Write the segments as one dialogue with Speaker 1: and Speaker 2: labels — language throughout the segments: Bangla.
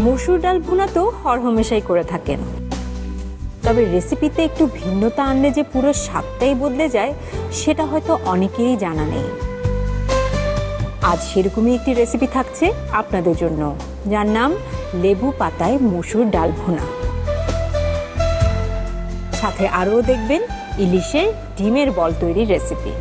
Speaker 1: মসুর ডাল ভুনা তো হরহামেশাই করে থাকেন, তবে রেসিপিতে একটু ভিন্নতা আনলে যে পুরো স্বাদটাই বদলে যায় সেটা হয়তো অনেকেরই জানা নেই। আজ সেরকমই একটি রেসিপি থাকছে আপনাদের জন্য, যার নাম লেবু পাতায় মসুর ডাল ভুনা। সাথে আরও দেখবেন ইলিশের ডিমের বল তৈরির রেসিপি।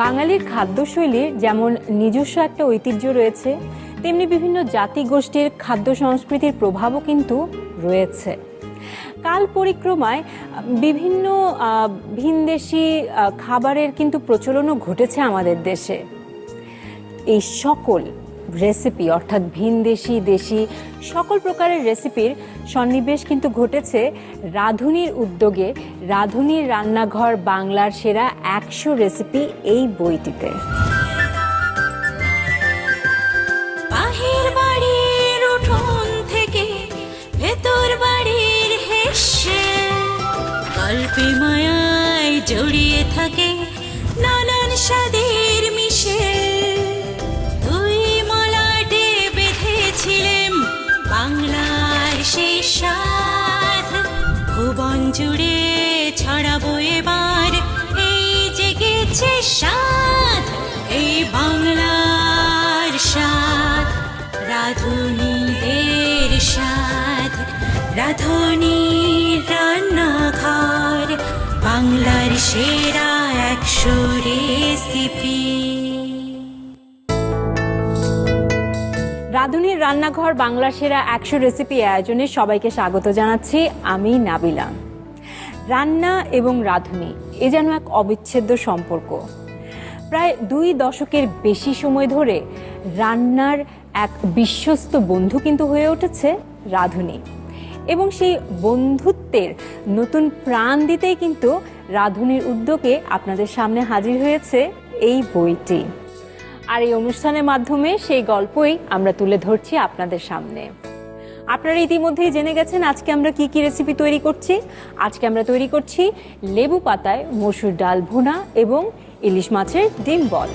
Speaker 1: বাঙালির খাদ্যশৈলীর যেমন নিজস্ব একটা ঐতিহ্য রয়েছে, তেমনি বিভিন্ন জাতিগোষ্ঠীর খাদ্য সংস্কৃতির প্রভাবও কিন্তু রয়েছে। কাল পরিক্রমায় বিভিন্ন ভিনদেশি খাবারের কিন্তু প্রচলনও ঘটেছে আমাদের দেশে। এই সকল রেসিপি অর্থাৎ ভিনদেশি দেশি সকল প্রকারের রেসিপির সন্নিবেশ কিন্তু ঘটেছে রাঁধুনির উদ্যোগে রাঁধুনির রান্নাঘর বাংলার সেরা 100 রেসিপি এই বইটিতে।
Speaker 2: বাহির বাড়ির উঠোন থেকে ভেতর বাড়ির হেসে গল্পে মায়ায় জড়িয়ে থাকে নানান স্বাদের মিশে। বাংলার সেই স্বাদ ভুবন জুড়ে ছড়াবো এবার, এই জেগেছে স্বাদ, এই বাংলার স্বাদ, রাঁধুনিদের স্বাদ, রাঁধুনির রান্নাঘর বাংলার সেরা 100 রেসিপি।
Speaker 1: রাঁধুনির রান্নাঘর বাংলার সেরা 100 রেসিপি আয়োজনে সবাইকে স্বাগত জানাচ্ছি। আমি নাবিলা। রান্না এবং রাঁধুনি এ যেন এক অবিচ্ছেদ্য সম্পর্ক। প্রায় 2 দশকের বেশি সময় ধরে রান্নার এক বিশ্বস্ত বন্ধু কিন্তু হয়ে উঠেছে রাঁধুনি, এবং সেই বন্ধুত্বের নতুন প্রাণ দিতেই কিন্তু রাঁধুনির উদ্যোগে আপনাদের সামনে হাজির হয়েছে এই বইটি। আর এই অনুষ্ঠানের মাধ্যমে সেই গল্পই আমরা তুলে ধরছি আপনাদের সামনে। আপনারা ইতিমধ্যেই জেনে গেছেন আজকে আমরা কি কি রেসিপি তৈরি করছি। আজকে আমরা তৈরি করছি লেবু পাতায় মসুর ডাল ভুনা এবং ইলিশ মাছের ডিম বল।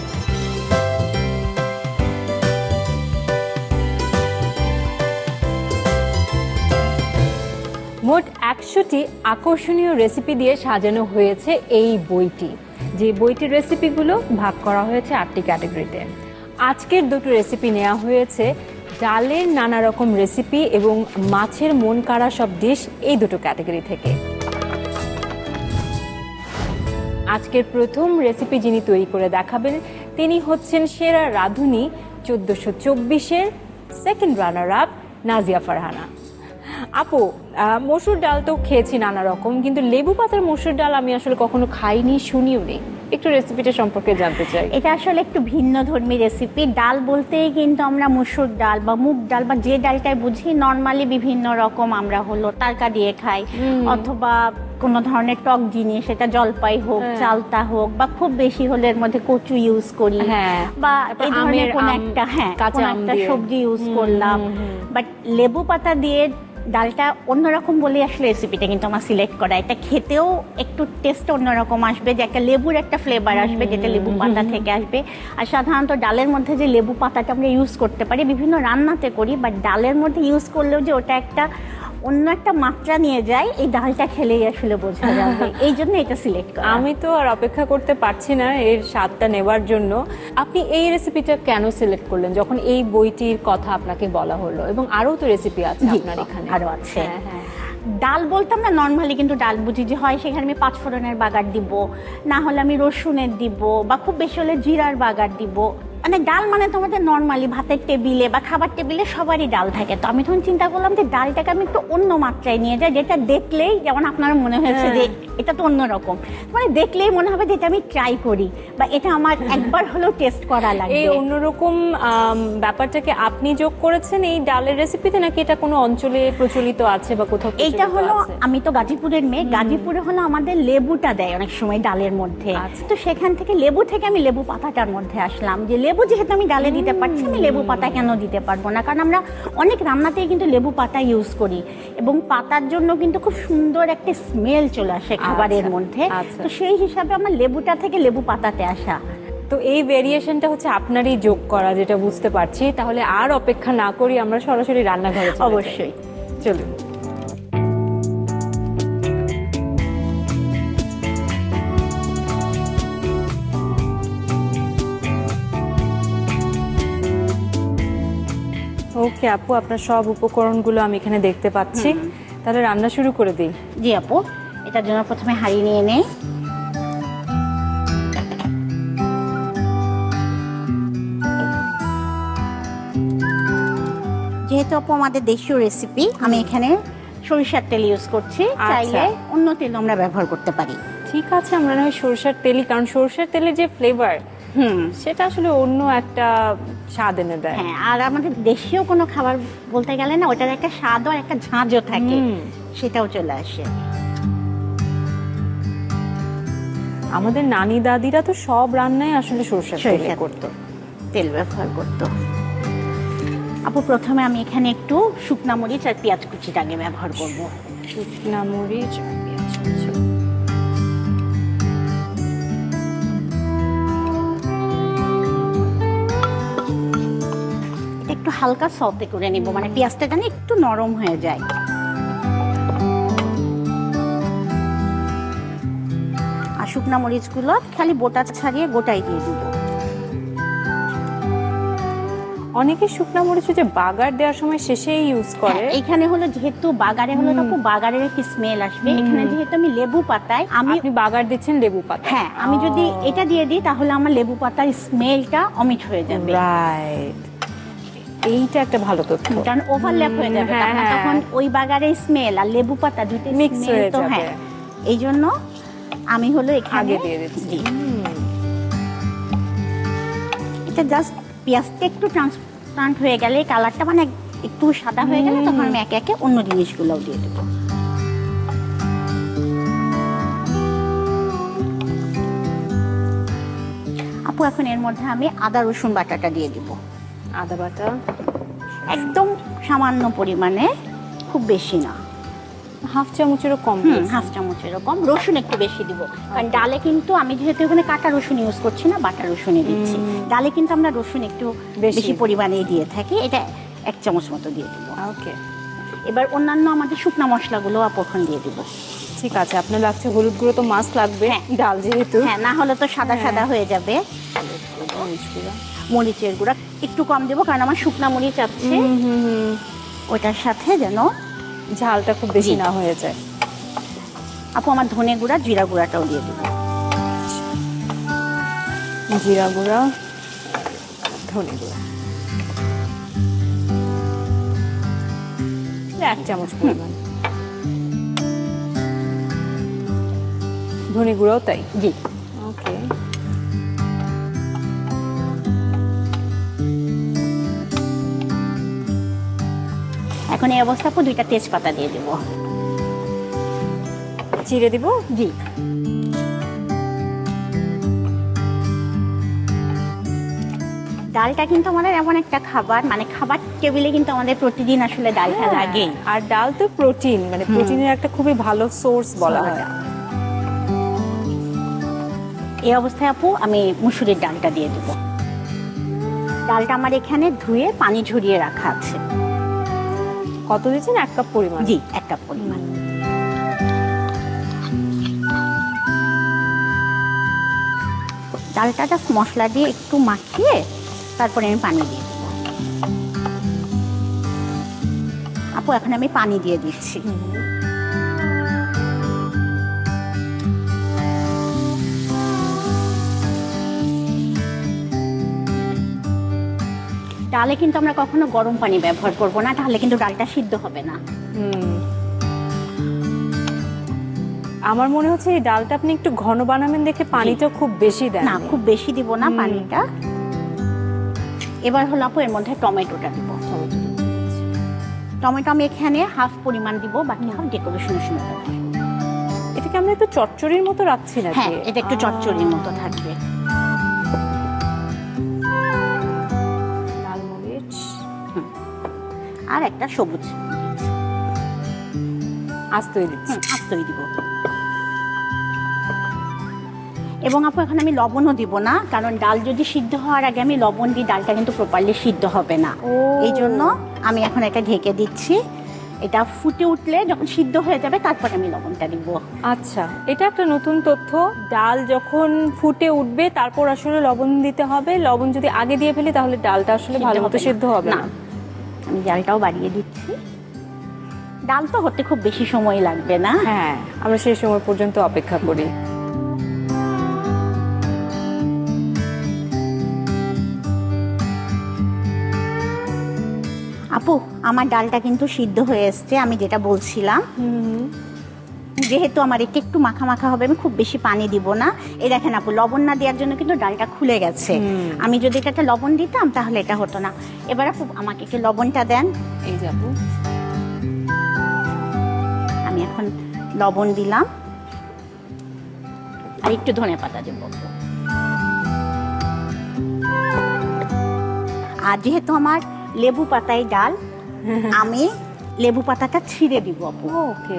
Speaker 1: মোট 100টি আকর্ষণীয় রেসিপি দিয়ে সাজানো হয়েছে এই বইটি, যে বইটির রেসিপিগুলো ভাগ করা হয়েছে 8টি ক্যাটাগরিতে। আজকের 2টো রেসিপি নেওয়া হয়েছে ডালের নানা রকম রেসিপি এবং মাছের মন কাড়া সব ডিশ, এই 2টো ক্যাটাগরি থেকে। আজকের প্রথম রেসিপি যিনি তৈরি করে দেখাবেন তিনি হচ্ছেন সেরা রাঁধুনি 1424-এর second runner up Nazia Farhana. আপু, মসুর ডাল তো খেয়েছি নানা রকম, কিন্তু লেবু পাতার মসুর ডাল আমি আসলে কখনো খাইনি, শুনিও নেই। একটু রেসিপিটা সম্পর্কে জানতে চাই।
Speaker 3: এটা আসলে একটু ভিন্ন ধর্মী রেসিপি। ডাল বলতেই কিন্তু আমরা মসুর ডাল বা মুগ ডাল বা যে ডালটাই বুঝি, নর্মালি বিভিন্ন রকম আমরা হলো তারকা দিয়ে খাই, অথবা কোনো ধরনের টক জিনিস, সেটা জলপাই হোক, চালতা হোক, বা খুব বেশি হলে এর মধ্যে কচু ইউজ করি, বা এই ধরনের কোনো একটা সবজি ইউজ করলাম। বাট লেবু পাতা দিয়ে ডালটা অন্যরকম বলে আসলে রেসিপিটা কিন্তু আমার সিলেক্ট করা। এটা খেতেও একটু টেস্ট অন্যরকম আসবে, যে একটা লেবুর একটা ফ্লেভার আসবে যেটা লেবু পাতা থেকে আসবে। আর সাধারণত ডালের মধ্যে যে লেবু পাতাটা আমরা ইউজ করতে পারি, বিভিন্ন রান্নাতে করি, বাট ডালের মধ্যে ইউজ করলেও যে ওটা একটা অন্য একটা মাত্রা নিয়ে যায়, এই ডালটা খেলেই আসলে বোঝা যাবে। এই জন্য এটা সিলেক্ট করা।
Speaker 1: আমি তো আর অপেক্ষা করতে পারছি না এর স্বাদটা নেবার জন্য। আপনি এই রেসিপিটা কেন সিলেক্ট করলেন যখন এই বইটির কথা আপনাকে বলা হলো? এবং আরও তো রেসিপি আছে আপনার এখানে।
Speaker 3: আরও আছে। ডাল বলতে আমরা নর্মালি কিন্তু ডাল বুঝি যে হয় সেখানে আমি 5 ফোড়নের বাগার দিব, না হলে আমি রসুনের দিব, বা খুব বেশি হলে জিরার বাগার দিব। মানে ডাল মানে তো আমাদের নর্মালি ভাতের টেবিলে বা খাবার টেবিলে সবারই ডাল থাকে, তো আমি তখন চিন্তা করলাম যে ডালটাকে আমি একটু অন্য মাত্রায় নিয়ে যাই, যেটা দেখলেই যেমন আপনার মনে হয়েছে যে এটা তো অন্যরকম, মানে দেখলেই মনে হবে যে এটা আমি ট্রাই করি বা এটা আমার একবার হলেও টেস্ট করা লাগবে।
Speaker 1: এই অন্যরকম ব্যাপারটাকে আপনি যোগ করেছেন এই ডালের রেসিপিতে, নাকি এটা কোনো অঞ্চলে প্রচলিত আছে বা কোথাও
Speaker 3: এইটা
Speaker 1: প্রচলিত
Speaker 3: হলো,
Speaker 1: আছে?
Speaker 3: আমি তো গাজীপুরের মেয়ে, গাজীপুরে হলো আমাদের লেবুটা দেয় অনেক সময় ডালের মধ্যে,
Speaker 1: আচ্ছা।
Speaker 3: তো সেখান থেকে লেবু থেকে আমি লেবু পাতাটার মধ্যে আসলাম, যে লেবু যেহেতু আমি ডালে দিতে পারছি, আমি লেবু পাতা কেন দিতে পারবো না, কারণ আমরা অনেক রান্নাতেই কিন্তু লেবু পাতা ইউজ করি এবং পাতার জন্য কিন্তু খুব সুন্দর একটা স্মেল চলে আসে খাবারের মধ্যে,
Speaker 1: আচ্ছা।
Speaker 3: তো সেই হিসাবে আমার লেবুটা থেকে লেবু পাতাতে আসা।
Speaker 1: তো এই ভেরিয়েশনটা হচ্ছে আপনারই যোগ করা, যেটা বুঝতে পারছি। তাহলে আর অপেক্ষা না করি, আমরা সরাসরি রান্নাঘরে চলে যাই।
Speaker 3: অবশ্যই চলুন।
Speaker 1: ওকে আপু, আপনার সব উপকরণগুলো আমি এখানে দেখতে পাচ্ছি। তাহলে রান্না শুরু করে দিই।
Speaker 3: জি আপু, এটার জন্য প্রথমে হাঁড়ি নিয়ে নেই। যেহেতু আপু আমাদের দেশীয় রেসিপি, আমি এখানে সরিষার তেল ইউজ করছি,
Speaker 1: আচ্ছা।
Speaker 3: চাইলে অন্য তেল আমরা ব্যবহার করতে পারি।
Speaker 1: ঠিক আছে, আমরা না হয় সরষের তেলই, কারণ সরষের তেলের যে ফ্লেভার সেটা আসলে অন্য একটা স্বাদ এনে দেয়।
Speaker 3: হ্যাঁ, আর আমাদের দেশীয় কোনো খাবার বলতে গেলে না, ওটার একটা স্বাদ আর একটা ঝাঁঝও থাকে, সেটাও চলে আসে।
Speaker 1: আমাদের নানি দাদিরা তো সব রান্নায় আসলে সরষের তেল
Speaker 3: সরিষার
Speaker 1: করতো।
Speaker 3: তেল ব্যবহার করতো। আপু প্রথমে আমি এখানে একটু শুকনা মরিচ আর পেঁয়াজ কুচিটা আগে ব্যবহার করব।
Speaker 1: শুকনা মরিচ আর পেঁয়াজ কুচি।
Speaker 3: এটা একটু হালকা সতে করে নিব, মানে পেঁয়াজটা যেন একটু নরম হয়ে যায়। আর শুকনা মরিচগুলো খালি বোটা ছাড়িয়ে গোটাই দিয়ে দিব।
Speaker 1: অনেকে শুকনা মরিচ যে বাগার দেওয়ার সময় শেষেই ইউজ করে।
Speaker 3: হ্যাঁ, এখানে হলো যেহেতু বাগারে হলো তখন বাগারের একটি স্মেল আসবে, এখানে যেহেতু আমি লেবু পাতায়
Speaker 1: আপনি বাগার দিচ্ছেন লেবু পাতা।
Speaker 3: হ্যাঁ, আমি যদি এটা দিয়ে দিই তাহলে আমার লেবু পাতার স্মেলটা অমিট হয়ে যাবে।
Speaker 1: রাইট, এইটা একটা ভালো তথ্য।
Speaker 3: কারণ ওভারল্যাপ হয়ে যাবে,
Speaker 1: হ্যাঁ,
Speaker 3: তখন
Speaker 1: হ্যাঁ।
Speaker 3: তখন ওই বাগারের স্মেল আর লেবু পাতা দুটো
Speaker 1: Mix
Speaker 3: স্মেল
Speaker 1: হয়ে
Speaker 3: তো
Speaker 1: যাবে।
Speaker 3: হ্যাঁ, এই জন্য আমি হলো এখানে
Speaker 1: আগে দিয়ে দিচ্ছি।
Speaker 3: জি। এটা জাস্ট পেঁয়াজটা একটু ট্রান্সপারেন্ট হয়ে গেলে, কালারটা মানে একটু সাদা হয়ে গেলে, তখন আমি একে একে অন্য জিনিসগুলোও দিয়ে দেবো। আপু এখন এর মধ্যে আমি আদা রসুন বাটাটা দিয়ে দিব,
Speaker 1: আদা বাটা
Speaker 3: একদম সামান্য পরিমাণে, খুব বেশি না,
Speaker 1: হাফ চামচেরও কম।
Speaker 3: হাফ চামচ এরকম। রসুন একটু বেশি দিব, কারণ ডালে কিন্তু আমি যেহেতু এখানে কাটা রসুন ইউজ করছি না, বাটা রসুনই দিচ্ছি। ডালে কিন্তু আমরা রসুন একটু বেশি পরিমাণে দিয়ে থাকি, এটা 1 চামচ মতো দিয়ে দিব।
Speaker 1: ওকে,
Speaker 3: এবার অন্যান্য আমাদের শুকনা মশলাগুলো আপন দিয়ে দিব।
Speaker 1: ঠিক আছে। আপনার লাগছে হলুদ গুঁড়ো তো মাস্ট লাগবে,
Speaker 3: হ্যাঁ।
Speaker 1: ডাল যেহেতু।
Speaker 3: হ্যাঁ, না হলে তো সাদা সাদা হয়ে যাবে।
Speaker 1: মরিচ গুঁড়ো।
Speaker 3: মরিচের গুঁড়া একটু কম দেবো, কারণ আমার শুকনা মরিচ আছে, ওটার সাথে যেন
Speaker 1: ঝালটা খুব বেশি
Speaker 3: জি।
Speaker 1: না হয়ে যায়।
Speaker 3: আপু আমার ধনে গুঁড়া জিরা গুঁড়াটাও দিয়ে দেবো।
Speaker 1: জিরা গুঁড়া, ধনে গুঁড়া 1 চামচ পরিমাণ। ধনে গুঁড়াও তাই?
Speaker 3: জি।
Speaker 1: ওকে,
Speaker 3: এখন এই অবস্থা আপু 2টা তেজপাতা দিয়ে দেবো।
Speaker 1: চিড়ে দিব।
Speaker 3: জি। ডালটা কিন্তু আমাদের এমন একটা খাবার, মানে খাবার টেবিলে কিন্তু আমাদের প্রতিদিন আসলে ডালটা লাগে।
Speaker 1: আর ডাল তো প্রোটিন, মানে প্রোটিনের একটা খুবই ভালো সোর্স বলা হয়।
Speaker 3: এই অবস্থায় আপু আমি মুসুরির ডালটা দিয়ে দেব। ডালটা আমার এখানে ধুয়ে পানি ঝরিয়ে রাখা আছে।
Speaker 1: কত দিচ্ছেন? 1 কাপ পরিমাণ?
Speaker 3: জি, 1 কাপ পরিমাণ। ডালটা জাস্ট মশলা দিয়ে একটু মাখিয়ে তারপরে আমি পানি দিয়ে দেবো। আপু এখন আমি পানি দিয়ে দিচ্ছি। ডালে কিন্তু আমরা কখনো গরম পানি ব্যবহার করব না, তাহলে কিন্তু ডালটা সিদ্ধ হবে না।
Speaker 1: আমার মনে হচ্ছে এই ডালটা আপনি একটু ঘন বানাবেন দেখে পানিটা খুব বেশি দেন।
Speaker 3: না, খুব বেশি দিব না পানিটা। এবার হলো আপু এর মধ্যে টমেটোটা দিব। টমেটো আমি এখানে হাফ পরিমাণ দিব, বাকি হাফ ডেকোরেশনের সময় দেব।
Speaker 1: এটাকে আমরা একটু চচ্চড়ির মতো রাখছি নাকি?
Speaker 3: হ্যাঁ, এটা একটু চচ্চড়ির মতো থাকবে।
Speaker 1: লাল মরিচ
Speaker 3: আর একটা সবুজ
Speaker 1: আস্তই দিচ্ছি।
Speaker 3: আস্তই দিব। এবং আপু এখন আমি লবণও দিব না, কারণ ডাল যদি সিদ্ধ হওয়ার আগে আমি লবণ দিই ডালটা কিন্তু প্রপারলি সিদ্ধ হবে না। এই জন্য আমি এখন এটা ঢেকে দিচ্ছি। এটা ফুটে উঠলে যখন সিদ্ধ হয়ে যাবে তারপরে আমি লবণটা দিব।
Speaker 1: আচ্ছা, এটা একটা নতুন তথ্য। ডাল যখন ফুটে উঠবে তারপর আসলে লবণ দিতে হবে। লবণ যদি আগে দিয়ে ফেলি তাহলে ডালটা আসলে ভালো মতো সিদ্ধ হবে না।
Speaker 3: আমি ডালটাও বাড়িয়ে দিচ্ছি। ডাল তো হতে খুব বেশি সময় লাগবে না।
Speaker 1: হ্যাঁ, আমরা সেই সময় পর্যন্ত অপেক্ষা করি।
Speaker 3: আপু, আমার ডালটা কিন্তু সিদ্ধ হয়ে এসছে। আমি যেটা বলছিলাম, যেহেতু আমার এটা একটু মাখা মাখা হবে, আমি খুব বেশি পানি দিব না। এই দেখেন আপু, লবণ না দেওয়ার জন্য কিন্তু ডালটা খুলে গেছে। আমি যদি এটাতে লবণ দিতাম তাহলে এটা হতো না। এবার আপু আমাকে একটু লবণটা দেন।
Speaker 1: এই যে আপু,
Speaker 3: আমি এখন লবণ দিলাম আর একটু ধনেপাতা দেবো। আর যেহেতু আমার লেবু পাতায় ডাল, আমি লেবু পাতাটা ছিঁড়ে দিব আপু।
Speaker 1: ওকে।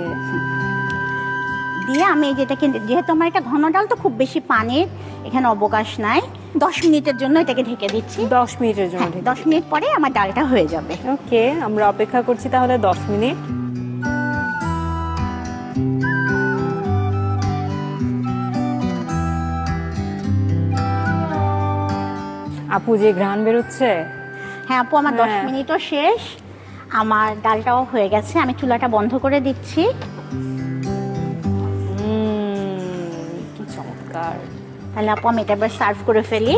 Speaker 3: দিয়ে আমি যেটাকে, যেহেতু আমার এটা ঘন ডাল তো খুব বেশি পানির এখানে অবকাশ নাই, 10 মিনিটের জন্য এটাকে ঢেকে দিচ্ছি।
Speaker 1: 10 মিনিটের জন্য?
Speaker 3: 10 মিনিট পরে আমার ডালটা হয়ে যাবে।
Speaker 1: ওকে, আমরা অপেক্ষা করছি তাহলে 10 মিনিট। আপু, যে ঘ্রাণ বেরোচ্ছে।
Speaker 3: হ্যাঁ আপু, আমার 10 মিনিটও শেষ। আমার ডালটাও হয়ে গেছে। আমি চুলাটা বন্ধ করে দিচ্ছি।
Speaker 1: কি চমৎকার।
Speaker 3: তাহলে আপু আমি এটা এবার সার্ভ করে ফেলি।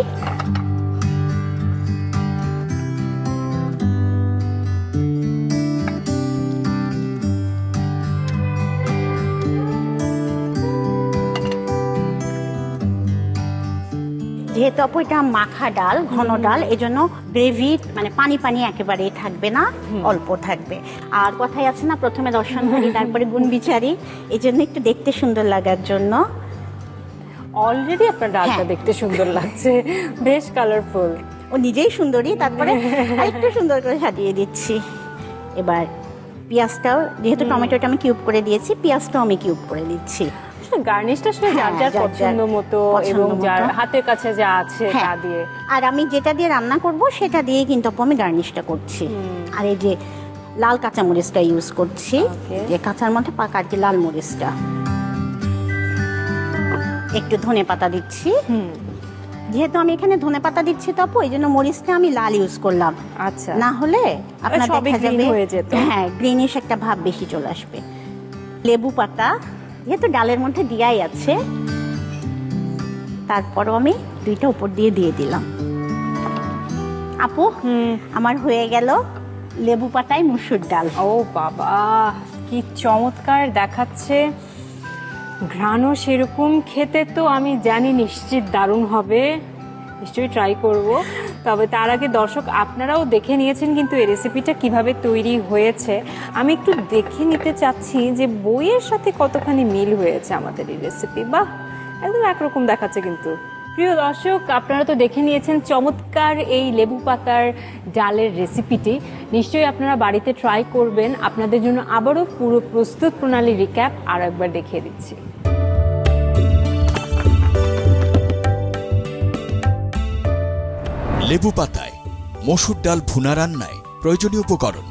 Speaker 3: যেহেতু আপু এটা মাখা ডাল, ঘন ডাল, এজন্য গ্রেভি মানে পানি পানি একেবারেই থাকবে না, অল্প থাকবে। আর কথাই আছে না, প্রথমে দর্শন করি তারপরে গুণ বিচারি। এই জন্য একটু দেখতে সুন্দর লাগার জন্য।
Speaker 1: অলরেডি আপনার ডালটা দেখতে সুন্দর লাগছে, বেশ কালারফুল।
Speaker 3: ও নিজেই সুন্দরী, তারপরে আরেকটু সুন্দর করে সাজিয়ে দিচ্ছি। এবার পেঁয়াজটাও, যেহেতু টমেটোটা আমি কিউব করে দিয়েছি, পেঁয়াজটাও আমি কিউব করে দিচ্ছি।
Speaker 1: গার্নিশটা আসলে যার যার পছন্দ মতো এবং যার হাতের কাছে যা আছে তা দিয়ে।
Speaker 3: আর আমি যেটা দিয়ে রান্না করব সেটা দিয়ে কিন্তু আপু আমি গার্নিশটা করছি। আর এই যে লাল কাঁচামরিচটা ইউজ করছি, যে কাঁচার মধ্যে পাকা আর কি লাল মরিচটা। একটু ধনেপাতা দিচ্ছি। যেহেতু আমি এখানে ধনেপাতা দিচ্ছি তো আপু, এই জন্য মরিচটা আমি লাল ইউজ করলাম।
Speaker 1: আচ্ছা,
Speaker 3: না হলে আপনার দেখা যাবে
Speaker 1: হয়ে যেত।
Speaker 3: হ্যাঁ, গ্রিনিশ একটা ভাব বেশি চলে আসবে। লেবু পাতা যেহেতু ডালের মধ্যে দিয়াই আছে, তারপরও আমি 2টা উপর দিয়ে দিলাম। আপু, আমার হয়ে গেল লেবু পাতায় মুসুর ডাল।
Speaker 1: ও বাবা, কি চমৎকার দেখাচ্ছে। ঘ্রাণও সেরকম, খেতে তো আমি জানি নিশ্চিত দারুণ হবে। নিশ্চয়ই ট্রাই করব। তবে তার আগে দর্শক, আপনারাও দেখে নিয়েছেন কিন্তু এই রেসিপিটা কিভাবে তৈরি হয়েছে। আমি একটু দেখে নিতে চাচ্ছি যে বইয়ের সাথে কতখানি মিল হয়েছে আমাদের এই রেসিপি। বাহ, একদম একরকম দেখাচ্ছে কিন্তু। প্রিয় দর্শক, আপনারা তো দেখে নিয়েছেন চমৎকার এই লেবু পাতার ডালের রেসিপিটি। নিশ্চয়ই আপনারা বাড়িতে ট্রাই করবেন। আপনাদের জন্য আবারও পুরো প্রস্তুত প্রণালী রিক্যাপ আর একবার দেখিয়ে দিচ্ছি।
Speaker 4: লেবু পাতায় মসুর ডাল ভুনা রান্নায় প্রয়োজনীয় উপকরণ: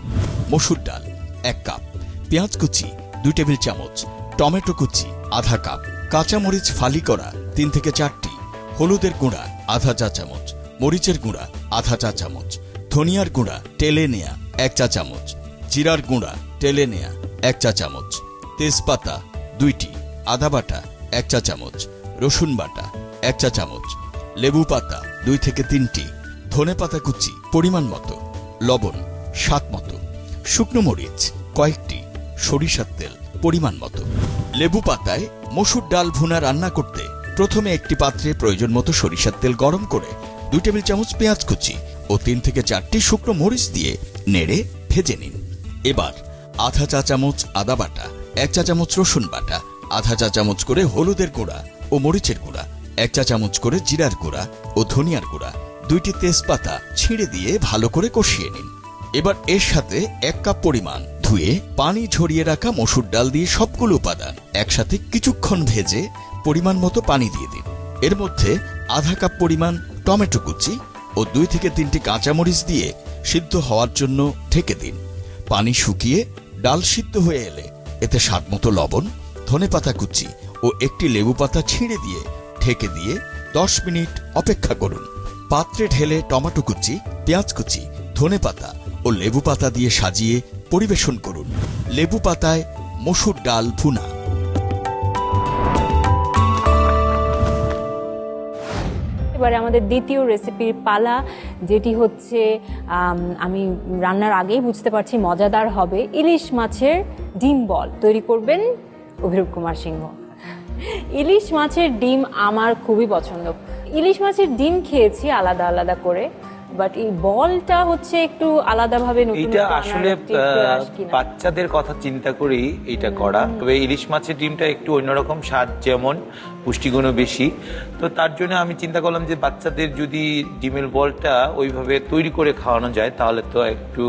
Speaker 4: মসুর ডাল 1 কাপ, পেঁয়াজ কুচি 2 টেবিল চামচ, টমেটো কুচি আধা কাপ, কাঁচামরিচ ফালি করা 3 থেকে 4টি, হলুদের গুঁড়া আধা চা চামচ, মরিচের গুঁড়া আধা চা চামচ, ধনিয়ার গুঁড়া টেলে নেয়া 1 চা চামচ, জিরার গুঁড়া টেলে নেয়া 1 চা চামচ, তেজপাতা 2টি, আদা বাটা 1 চা চামচ, রসুন বাটা 1 চা চামচ, লেবু পাতা 2 থেকে 3টি, ধনেপাতা কুচি পরিমাণ মতো, লবণ স্বাদ মতো, শুকনো মরিচ কয়েকটি, সরিষার তেল পরিমাণ মতো। লেবু পাতায় মসুর ডাল ভুনা রান্না করতে প্রথমে একটি পাত্রে প্রয়োজন মতো সরিষার তেল গরম করে 2 টেবিল চামচ পেঁয়াজ কুচি ও 3 থেকে 4টি শুকনো মরিচ দিয়ে নেড়ে ভেজে নিন। এবার আধা চা চামচ আদা বাটা, 1 চা চামচ রসুন বাটা, আধা চা চামচ করে হলুদের গুঁড়া ও মরিচের গুঁড়া, 1 চা চামচ করে জিরার গুঁড়া ও ধনিয়ার গুঁড়া, 2টি তেজপাতা ছিঁড়ে দিয়ে ভালো করে কষিয়ে নিন। এবার এর সাথে 1 কাপ পরিমাণ ধুয়ে পানি ঝরিয়ে রাখা মসুর ডাল দিয়ে সবগুলো উপাদান একসাথে কিছুক্ষণ ভেজে পরিমাণ মতো পানি দিয়ে দিন। এর মধ্যে আধা কাপ পরিমাণ টমেটো কুচি ও 2 থেকে 3টি কাঁচামরিচ দিয়ে সিদ্ধ হওয়ার জন্য ঢেকে দিন। পানি শুকিয়ে ডাল সিদ্ধ হয়ে এলে এতে স্বাদ মতো লবণ, ধনেপাতা কুচি ও একটি লেবু পাতা ছিঁড়ে দিয়ে ঢেকে দিয়ে 10 মিনিট অপেক্ষা করুন। পাত্রে ঢেলে টমেটো কুচি, পেঁয়াজ কুচি, ধনেপাতা ও লেবু পাতা দিয়ে সাজিয়ে পরিবেশন করুন। লেবু পাতায় মসুর ডাল ভুনা।
Speaker 1: এবারে আমাদের দ্বিতীয় রেসিপির পালা, যেটি হচ্ছে আমি রান্নার আগেই বুঝতে পারছি মজাদার হবে। ইলিশ মাছের ডিম বল তৈরি করবেন অভিরূপ কুমার সিংহ। ইলিশ মাছের ডিম আমার খুবই পছন্দ। ইলিশ মাছের ডিম খেয়েছি আলাদা আলাদা করে, বাট এই বলটা হচ্ছে একটু আলাদাভাবে নতুন
Speaker 5: এটা আসলে বাচ্চাদের কথা চিন্তা করেই এটা করা। তবে ইলিশ মাছের ডিমটা একটু অন্যরকম স্বাদ, যেমন পুষ্টিগুণও বেশি। তো তার জন্য আমি চিন্তা করলাম যে বাচ্চাদের যদি ডিমের বলটা ওইভাবে তৈরি করে খাওয়ানো যায় তাহলে তো একটু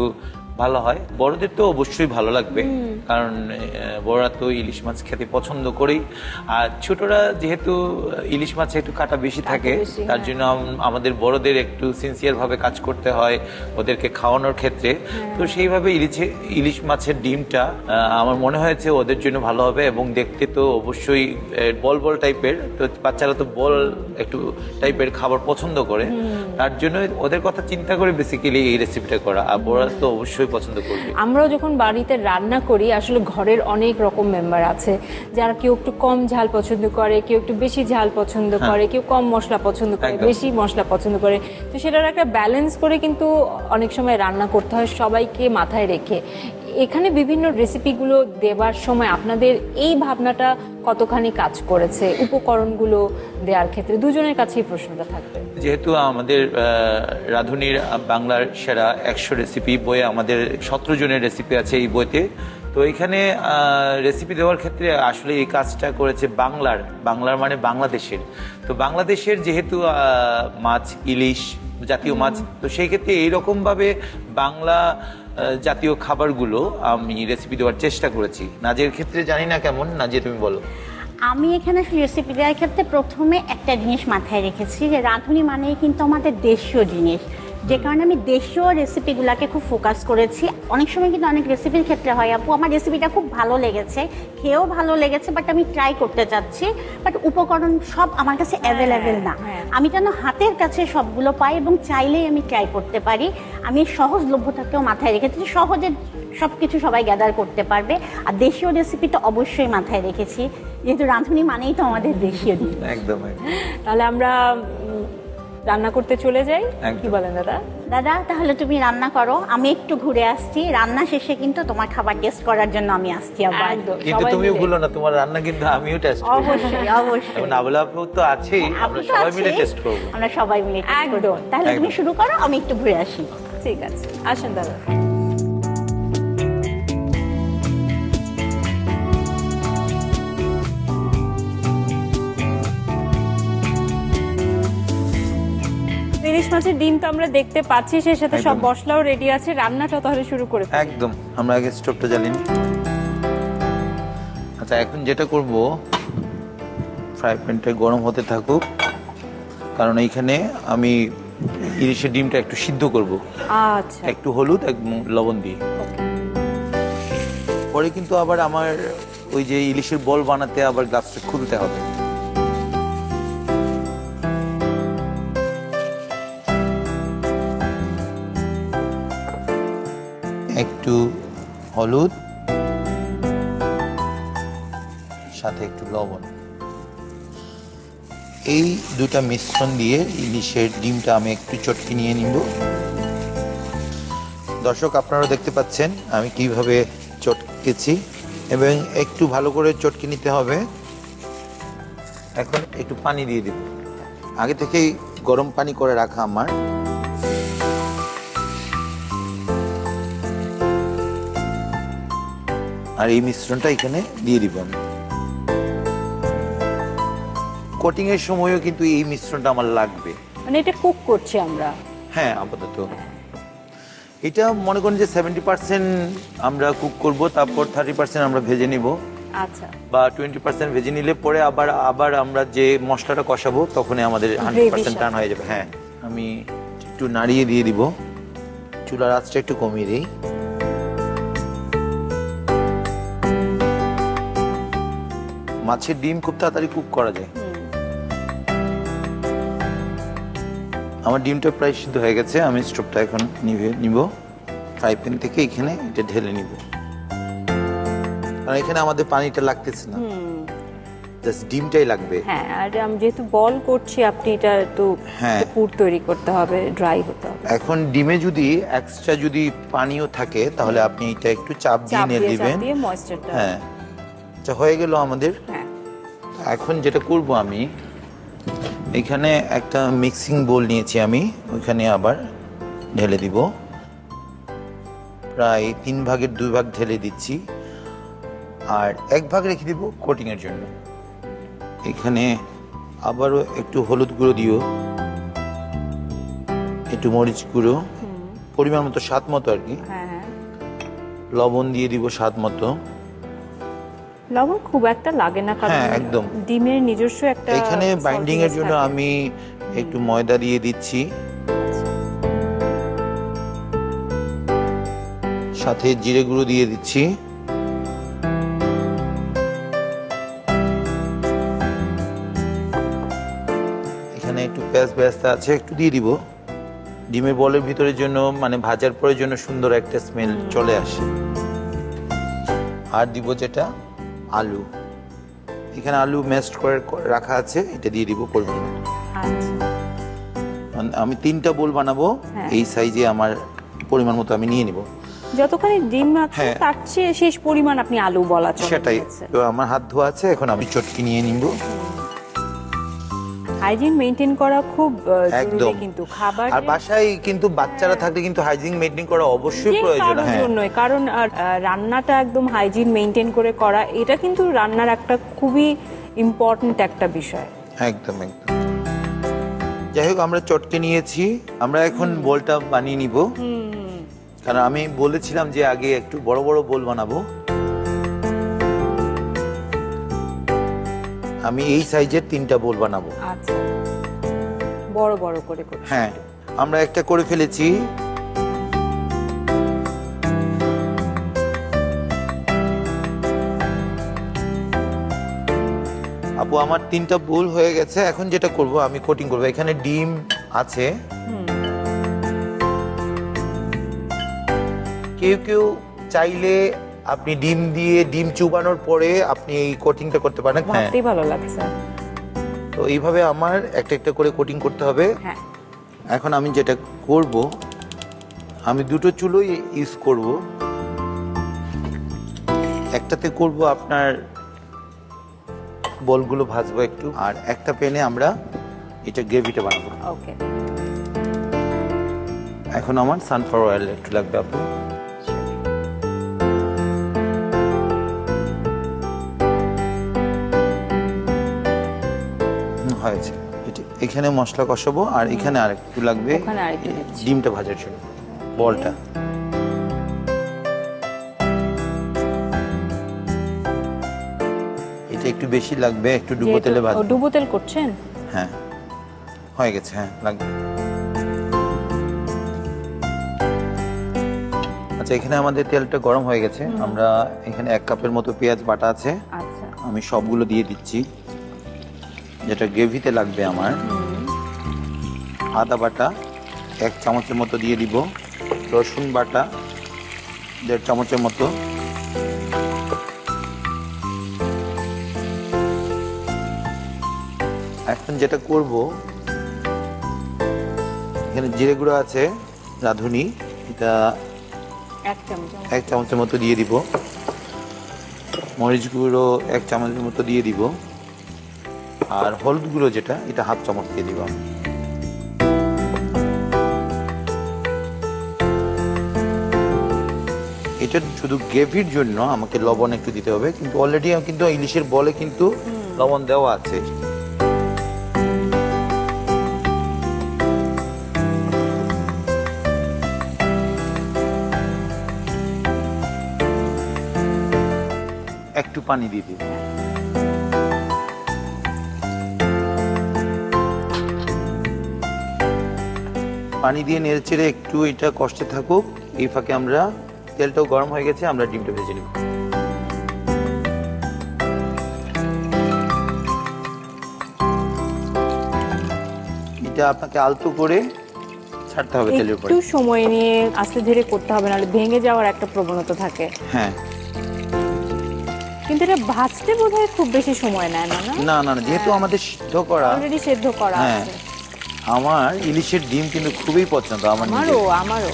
Speaker 5: ভালো হয়। বড়দের তো অবশ্যই ভালো লাগবে, কারণ বড়রা তো ইলিশ মাছ খেতে পছন্দ করেই। আর ছোটরা যেহেতু ইলিশ মাছে একটু কাটা বেশি থাকে, তার জন্য আমাদের বড়দের একটু সিনসিয়ার ভাবে কাজ করতে হয় ওদেরকে খাওয়ানোর ক্ষেত্রে। তো সেইভাবে ইলিশ মাছের ডিমটা আমার মনে হয়েছে ওদের জন্য ভালো হবে, এবং দেখতে তো অবশ্যই বল বল টাইপের। তো বাচ্চারা তো বল একটু টাইপের খাবার পছন্দ করে, তার জন্য ওদের কথা চিন্তা করে বেসিক্যালি এই রেসিপিটা করা। আর বড়রা তো অবশ্যই পছন্দ করবে।
Speaker 1: আমরাও যখন বাড়িতে রান্না করি, আসলে ঘরের অনেক রকম মেম্বার আছে যারা কেউ একটু কম ঝাল পছন্দ করে, কেউ একটু বেশি ঝাল পছন্দ করে, কেউ কম মশলা পছন্দ করে, বেশি মশলা পছন্দ করে। তো সেটার একটা ব্যালেন্স করে কিন্তু অনেক সময় রান্না করতে হয় সবাইকে মাথায় রেখে। এখানে বিভিন্ন রেসিপিগুলো দেবার সময় আপনাদের এই ভাবনাটা কতখানি কাজ করেছে? উপকরণগুলো দেওয়ার ক্ষেত্রে দুজনের কাছেই প্রশ্নটা থাকবে।
Speaker 5: যেহেতু আমাদের রাঁধুনির বাংলার সেরা 100 রেসিপি বইয়ে আমাদের 17 জনের রেসিপি আছে এই বইতে। তো এখানে রেসিপি দেওয়ার ক্ষেত্রে আসলে এই কাজটা করেছে বাংলার মানে বাংলাদেশের। তো বাংলাদেশের যেহেতু মাছ ইলিশ জাতীয় মাছ, তো সেই ক্ষেত্রে এইরকমভাবে বাংলা জাতীয় খাবারগুলো আমি রেসিপি দেওয়ার চেষ্টা করেছি। নাজের ক্ষেত্রে জানি না কেমন, নাজে তুমি বলো।
Speaker 3: আমি এখানে রেসিপি দেওয়ার ক্ষেত্রে প্রথমে একটা জিনিস মাথায় রেখেছি যে রাঁধুনি মানেই কিন্তু আমাদের দেশীয় জিনিস, যে কারণে আমি দেশীয় রেসিপিগুলোকে খুব ফোকাস করেছি। অনেক সময় কিন্তু অনেক রেসিপির ক্ষেত্রে হয় আপু আমার রেসিপিটা খুব ভালো লেগেছে, খেয়েও ভালো লেগেছে, বাট আমি ট্রাই করতে চাচ্ছি, বাট উপকরণ সব আমার কাছে অ্যাভেলেবেল না। আমি যেন হাতের কাছে সবগুলো পাই এবং চাইলেই আমি ট্রাই করতে পারি। আমি সহজলভ্যতাকেও মাথায় রেখেছি, সহজে সব কিছু সবাই গ্যাদার করতে পারবে। আর দেশীয় রেসিপি তো অবশ্যই মাথায় রেখেছি, যেহেতু রাঁধুনি মানেই তো আমাদের দেশীয় জিনিস।
Speaker 5: একদম।
Speaker 1: তাহলে আমরা রান্না করতে চলে যাই, কি বলেন দাদা?
Speaker 3: দাদা তাহলে তুমি রান্না করো, আমি একটু ঘুরে আসছি। রান্না শেষে কিন্তু তোমার খাবার টেস্ট করার জন্য আমি আসছি আবার।
Speaker 5: কিন্তু তুমিও ভুলো না, তোমার রান্না কিন্তু আমিও টেস্ট করব।
Speaker 3: অবশ্যই অবশ্যই।
Speaker 5: এবং নাবিলা আপু তো আছেই, আমরা সবাই মিলে টেস্ট করব।
Speaker 3: আমরা সবাই মিলে টেস্ট করব। তাহলে তুমি শুরু করো, আমি একটু ঘুরে আসি।
Speaker 1: ঠিক আছে, আসেন দাদা। ইলিশ মাছের ডিম তো আমরা দেখতে পাচ্ছি, সেই সাথে সব মশলাও রেডি আছে। রান্নাটা তাহলে শুরু করে ফেলি।
Speaker 5: একদম। আমরা আগে স্টোভটা জ্বালিয়ে নিই। আচ্ছা, এখন যেটা করব, ফ্রাই প্যানটা গরম হতে থাকুক, কারণ এইখানে আমি ইলিশের ডিমটা একটু সিদ্ধ করব।
Speaker 1: আচ্ছা,
Speaker 5: একটু হলুদ এবং লবণ দিয়ে। পরে কিন্তু আবার আমার ওই যে ইলিশের বল বানাতে আবার গ্লাসটা খুলতে হবে। একটু হলুদ, সাথে একটু লবণ, এই দুটা মিশ্রণ দিয়ে ইলিশের ডিমটা আমি একটু চটকে নিয়ে নিব। দর্শক, আপনারা দেখতে পাচ্ছেন আমি কিভাবে চটকেছি এবং একটু ভালো করে চটকে নিতে হবে। এখন একটু পানি দিয়ে দিব, আগে থেকেই গরম পানি করে রাখা আমার। আর এই মিশ্রণটা এখানে দিয়ে দিব আমি। কোটিং এর সময়ও কিন্তু এই মিশ্রণটা আমার লাগবে।
Speaker 1: মানে এটা কুক করছি আমরা।
Speaker 5: হ্যাঁ, আপাতত এটা মনে করেন যে 70% আমরা কুক করব, তারপর 30% আমরা ভেজে নিব,
Speaker 1: আচ্ছা,
Speaker 5: বা 20% ভেজে নিলে পরে আবার আমরা যে মশলাটা কষাবো তখনই আমাদের 100% টান হয়ে যাবে। হ্যাঁ, আমি একটু নাড়িয়ে দিয়ে দিব, চুলার আঁচটা একটু কমিয়ে দিই। মাছের ডিম খুব তাড়াতাড়ি কুক করা যায়। আমার ডিমটা প্রায় সিদ্ধ হয়ে গেছে, আমি স্টোভটা এখন নিব, ফ্রাই প্যান থেকে এখানে এটা ঢেলে নিব, কারণ এখানে আমাদের পানিটা লাগতেছে না, জাস্ট ডিমটাই লাগবে।
Speaker 1: হ্যাঁ, আর আমি যেহেতু বল করছি, আপনি এটা একটু পুর তৈরি করতে হবে, ড্রাই হতে হবে।
Speaker 5: এখন ডিমে যদি এক্সট্রা যদি পানিও থাকে তাহলে আপনি এটা একটু চাপ দিয়ে নিয়ে দিবেন। হ্যাঁ, আচ্ছা, হয়ে গেল আমাদের।
Speaker 1: হ্যাঁ,
Speaker 5: এখন যেটা করব আমি এখানে একটা মিক্সিং বোল নিয়েছি, আমি ওইখানে আবার ঢেলে দিব, প্রায় 3 ভাগের 2 ভাগ ঢেলে দিচ্ছি, আর 1 ভাগ রেখে দিব কোটিং এর জন্য। এখানে আবারও একটু হলুদ গুঁড়ো দিও, একটু মরিচ গুঁড়ো পরিমাণ মতো, স্বাদ মতো আর কি।
Speaker 1: হ্যাঁ,
Speaker 5: লবণ দিয়ে দিব স্বাদ মতো।
Speaker 1: লবণ খুব একটা লাগে না, কারণ
Speaker 5: হ্যাঁ, একদম
Speaker 1: ডিমের নিজস্ব একটা।
Speaker 5: এখানে বাইন্ডিং এর জন্য আমি একটু ময়দা দিয়ে দিচ্ছি, সাথে জিরে গুঁড়ো দিয়ে দিচ্ছি, এখানে একটু পেঁয়াজ বেরেস্তা আছে একটু দিয়ে দিব। ডিমের বলের ভিতরের জন্য, মানে ভাজার পরের জন্য সুন্দর একটা স্মেল চলে আসে। আর দিব যেটা আলু, এখানে আলু ম্যাশড করে রাখা আছে, এটা দিয়ে দিব পরিমাণ মতো। আমি 3টা বোল বানাবো, এই সাইজে আমার পরিমাণ মতো আমি নিয়ে নিব।
Speaker 1: যতখানি ডিম আছে তার চেয়ে শেষ পরিমাণ আপনি আলু বলা চলে।
Speaker 5: সেটাই, তো আমার হাত ধোয়া আছে, এখন আমি চটকি নিয়ে নিব।
Speaker 1: হাইজিন মেইনটেইন করা খুব জরুরি, কিন্তু খাবার
Speaker 5: আর বাসায় কিন্তু বাচ্চারা থাকলে কিন্তু হাইজিন মেইনটেইন করা অবশ্যই প্রয়োজন।
Speaker 1: হ্যাঁ, কারণ রান্নাটা একদম হাইজিন মেইনটেইন করে করা, এটা কিন্তু রান্নার একটা খুবই ইম্পর্টেন্ট একটা বিষয়।
Speaker 5: একদম একদম। যাই হোক, আমরা চটকে নিয়েছি, আমরা এখন বোলটা বানিয়ে নিব, কারণ আমি বলেছিলাম যে আগে একটু বড় বড় বোল বানাবো। আমি এই সাইজের 3টা বোল বানাবো।
Speaker 1: আচ্ছা, বড় বড় করে করছি।
Speaker 5: হ্যাঁ, আমরা একটা করে ফেলেছি। আপু, আমার 3টা বোল হয়ে গেছে, এখন যেটা করব আমি কোটিং করব। এখানে ডিম আছে, কেউ কেউ চাইলে আপনি ডিম দিয়ে ডিম চুবানোর পরে আপনি এই কোটিংটা করতে পারেন। হ্যাঁ,
Speaker 1: ভাবতেই ভালো লাগছে।
Speaker 5: তো এইভাবে আমার একটা একটা করে কোটিং করতে হবে।
Speaker 1: হ্যাঁ,
Speaker 5: এখন আমি যেটা করব, আমি 2টো চুলোই ইউজ করব। একটাতে করব আপনার বলগুলো ভাজবো একটু, আর একটা প্যানে আমরা এটা গ্রেভিটা বানাবো।
Speaker 1: ওকে,
Speaker 5: এখন আমার সানফ্লাওয়ার অয়েল একটু লাগবে আপু। হয়েছে, এখানে মশলা কষাবো, আর এখানে আরেকটু লাগবে ডিমটা ভাজার জন্য, বলটা। এটা একটু বেশি লাগবে, একটু ডুবো তেলে ভাজবো।
Speaker 1: ডুবো তেল করছেন?
Speaker 5: হ্যাঁ, হয়ে গেছে। হ্যাঁ, লাগবে। আচ্ছা, এখানে আমাদের তেলটা গরম হয়ে গেছে, আমরা এখানে 1 কাপের মতো পেঁয়াজ বাটা আছে,
Speaker 1: আচ্ছা,
Speaker 5: আমি সবগুলো দিয়ে দিচ্ছি, যেটা গ্রেভিতে লাগবে আমার। আদা বাটা 1 চামচের মতো দিয়ে দিব, রসুন বাটা 1.5 চামচের মতো, এখন যেটা করব, এখানে জিরে গুঁড়ো আছে, রাঁধুনি, এটা
Speaker 1: 1 চামচ।
Speaker 5: 1 চামচের মতো দিয়ে দিব। মরিচ গুঁড়ো 1 চামচের মতো দিয়ে দিব। আর হলুদ গুঁড়ো যেটা, এটা 1/2 চামচ দিয়ে দিব। এটা শুধু গ্রেভির জন্য আমাকে লবণ একটু দিতে হবে, কিন্তু অলরেডি কিন্তু ইলিশের বলে কিন্তু লবণ দেওয়া আছে। একটু পানি দিয়ে দিব। পানি দিয়ে নেড়েচেড়ে একটু এটা কষতে থাকুক। এই ফাঁকে আমরা, তেলটাও গরম হয়ে গেছে, আমরা ডিমটা ভেজে নেব। এটা আপনাকে আলতো করে ছাড়তে হবে তেলের উপরে।
Speaker 1: একটু সময় নিয়ে আস্তে ধীরে করতে হবে, নাহলে ভেঙে যাওয়ার একটা প্রবণতা থাকে।
Speaker 5: হ্যাঁ,
Speaker 1: কিন্তু এটা ভাজতে বোধহয় খুব বেশি সময় নেয় না?
Speaker 5: না না না, যেহেতু আমাদের সিদ্ধ করা,
Speaker 1: অলরেডি সেদ্ধ করা
Speaker 5: হ্যাঁ,
Speaker 1: আছে।
Speaker 5: আমার ইলিশের ডিম কিন্তু খুবই পছন্দ আমার নিজের।
Speaker 1: আমারও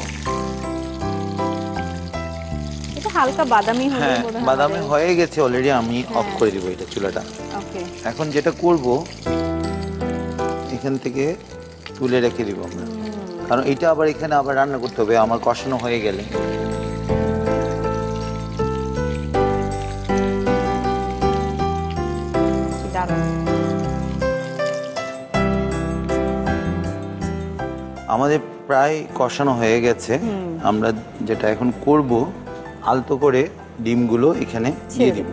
Speaker 1: এটা হালকা বাদামি হলে
Speaker 5: হ্যাঁ,
Speaker 1: বোধহয়
Speaker 5: বাদামি হয়ে গেছে অলরেডি, আমি অফ করে দিব এটা চুলাটা।
Speaker 1: ওকে।
Speaker 5: এখন যেটা করব, এখান থেকে তুলে রেখে দিব আমরা, কারণ এটা আবার এখানে আবার রান্না করতে হবে আমার কষানো হয়ে গেলে। আমাদের প্রায় কষানো হয়ে গেছে। আমরা যেটা এখন করব, আলতো করে ডিমগুলো এখানে দিয়ে দিব।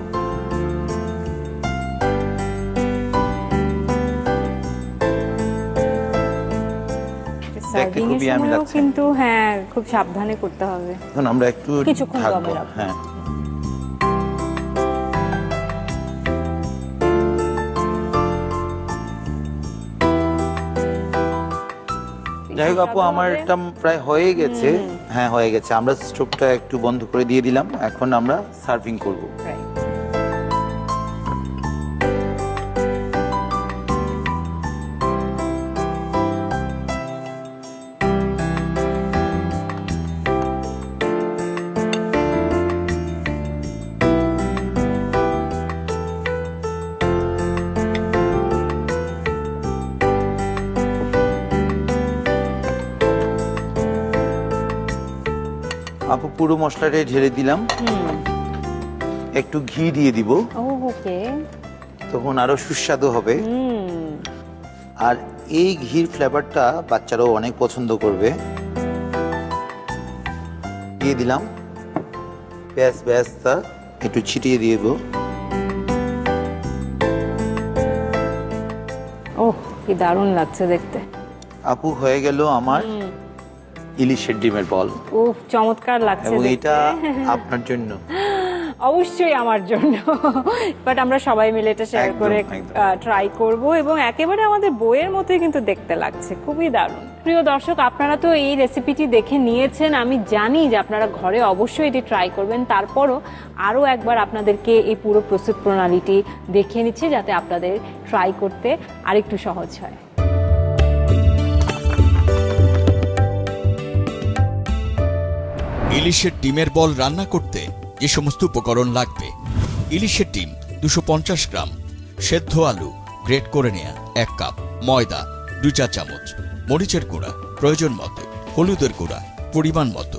Speaker 5: দেখতে
Speaker 1: সার্ভিং এর
Speaker 5: খুবই আমি
Speaker 1: সময়ও
Speaker 5: লাগছে।
Speaker 1: কিন্তু হ্যাঁ, খুব সাবধানে করতে হবে।
Speaker 5: এখন আমরা একটু
Speaker 1: কিছুক্ষণ
Speaker 5: ঢাকবো।
Speaker 1: দমে রাখবো।
Speaker 5: হ্যাঁ, যাই হোক আপু, আমার এটা প্রায় হয়ে গেছে। হ্যাঁ, হয়ে গেছে। আমরা স্টোভটা একটু বন্ধ করে দিয়ে দিলাম। এখন আমরা সার্ভিং করব।
Speaker 1: Right.
Speaker 5: আপু, পুরো মশলাটা ঢেলে দিলাম। একটু ঘি দিয়ে দিব,
Speaker 1: ওকে।
Speaker 5: তখন আরো সুস্বাদু হবে। আর এই ঘির ফ্লেভারটা বাচ্চারাও অনেক পছন্দ করবে। দিয়ে দিলাম পেঁয়াজ বেরেস্তা, একটু ছিটিয়ে দিয়ে দেবো।
Speaker 1: ওহ, কি দারুণ লাগছে দেখতে।
Speaker 5: আপু, হয়ে গেল আমার ইলিশের ডিমের বল।
Speaker 1: উফ, চমৎকার লাগছে
Speaker 5: এবং
Speaker 1: দেখতে।
Speaker 5: এটা আপনার জন্য।
Speaker 1: অবশ্যই আমার জন্য, বাট আমরা সবাই মিলে এটা শেয়ার
Speaker 5: একদম,
Speaker 1: করে
Speaker 5: একদম।
Speaker 1: ট্রাই করব। এবং একেবারে আমাদের বইয়ের মতোই কিন্তু দেখতে লাগছে, খুবই দারুণ। প্রিয় দর্শক, আপনারা তো এই রেসিপিটি দেখে নিয়েছেন, আমি জানি যে আপনারা ঘরে অবশ্যই এটি ট্রাই করবেন। তারপরও আরও একবার আপনাদেরকে এই পুরো প্রস্তুত প্রণালীটি দেখিয়ে নিচ্ছি, যাতে আপনাদের ট্রাই করতে আরেকটু সহজ হয়।
Speaker 4: ইলিশের ডিমের বল রান্না করতে যে সমস্ত উপকরণ লাগবে: ইলিশের ডিম 250 গ্রাম, সেদ্ধ আলু গ্রেট করে নেয়া 1 কাপ, ময়দা 2 চা চামচ, মরিচের গুঁড়া প্রয়োজন মতো, হলুদের গুঁড়া পরিমাণ মতো,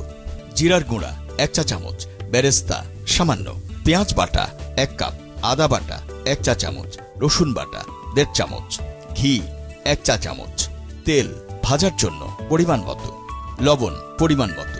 Speaker 4: জিরার গুঁড়া 1 চা চামচ, বেরেস্তা সামান্য, পেঁয়াজ বাটা 1 কাপ, আদা বাটা 1 চা চামচ, রসুন বাটা 1.5 চামচ, ঘি 1 চা চামচ, তেল ভাজার জন্য পরিমাণ মতো, লবণ পরিমাণ মতো।